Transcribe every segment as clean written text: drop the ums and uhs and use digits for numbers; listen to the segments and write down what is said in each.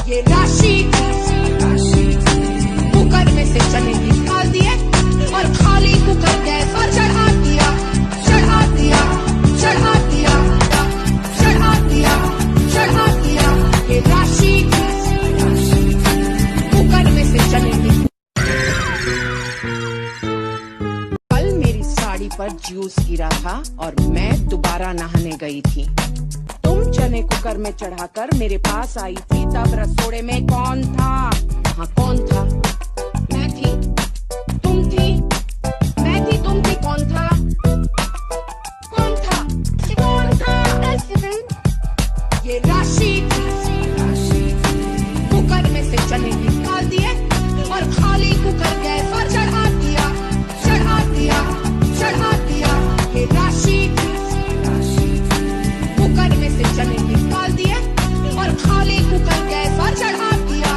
ये राशि कुकर में से चने निकाल दिए और खाली कुकर गैस पर चढ़ा दिया, चढ़ा दिया, चढ़ा दिया, चढ़ा दिया, चढ़ा दिया। ये राशि कुकर में से चने निकाल। कल मेरी साड़ी पर जूस गिरा था और मैं दोबारा नहाने गई थी। तुम चने कुकर में चढ़ाकर मेरे पास आई थी, तब रसोड़े में कौन था? हाँ, कौन था? मैं थी, तुम थी, मैं थी, तुम थी, कौन था? कौन था? कौन था? ये राशि कुकर में से चने निकाल दिए और खाली कुकर गैस पर चढ़ा दिया, चढ़ा दिया, चढ़ा दिया। ये राशि कुकर में से चने निकाल दिए और खाली कुकर गैस पर चढ़ा दिया,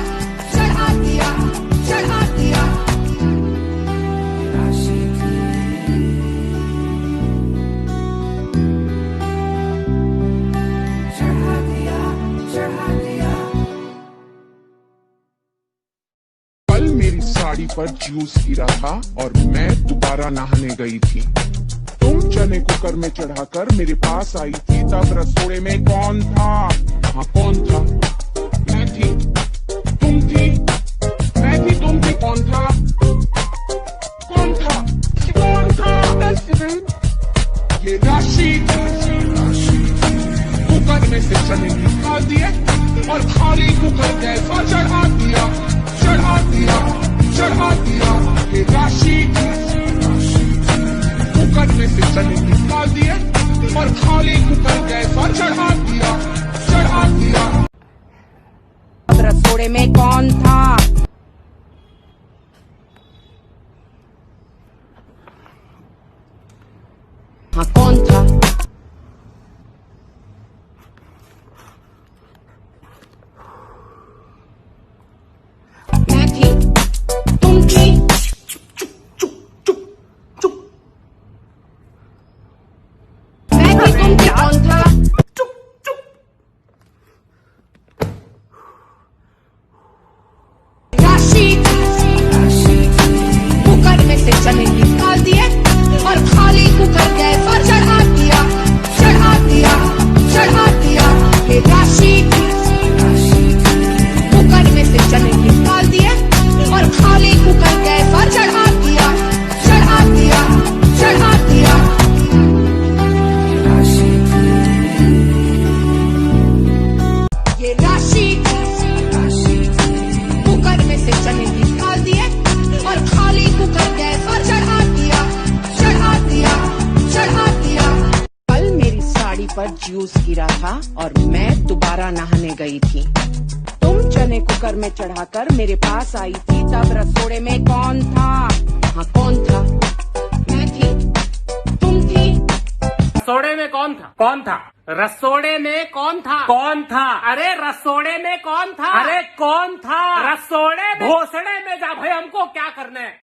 चढ़ा दिया, चढ़ा दिया। चढ़ा दिया, चढ़ा दिया। कल मेरी साड़ी पर जूस गिरा था और मैं दोबारा नहाने गई थी। तुम चने कुकर में चढ़ाकर मेरे पास आई थी, तब रसोड़े में कौन था? हाँ, कौन था? मैं थी, तुम थी, मैं थी, तुम थी, कौन था? कौन था? कौन था? ये राशि कुकर में से चने निकाल दिए और खाली कुकर गैस पर चढ़ा दिया, चढ़ा दिया, चढ़ा दिया। ये राशि कुकर में से चने निकाल दिए और खाली कुकर गैस पर चढ़ा दिया, चढ़ा दिया। अब रसोड़े में कौन था? हाँ, कौन था? मैं थी, तुम थी, मैं थी, तुम थी, कौन था? राशि कुकर में से चने निकाल दिए और खाली कुकर गैस पर चढ़ा दिया, चढ़ा दिया, चढ़ा दिया। ये राशि कुकर में से चने निकाल दिए और खाली कुकर गैस पर चढ़ा दिया, चढ़ा दिया, चढ़ा दिया। ये राशि कुकर में से चने निकाल दिए और खाली कुकर गैस पर चढ़ा दिया, चढ़ा दिया, चढ़ा दिया। कल मेरी साड़ी पर जूस गिरा था और मैं दोबारा नहाने गई थी। तुम चने कुकर में चढ़ाकर मेरे पास आई थी, तब रसोड़े में कौन था? हाँ, कौन था? मैं थी, तुम थी। रसोड़े में कौन था? कौन था? रसोड़े में कौन था? कौन था? अरे रसोड़े में कौन था? अरे कौन था? रसोड़े भोसड़े में जा भाई, हमको क्या करना है?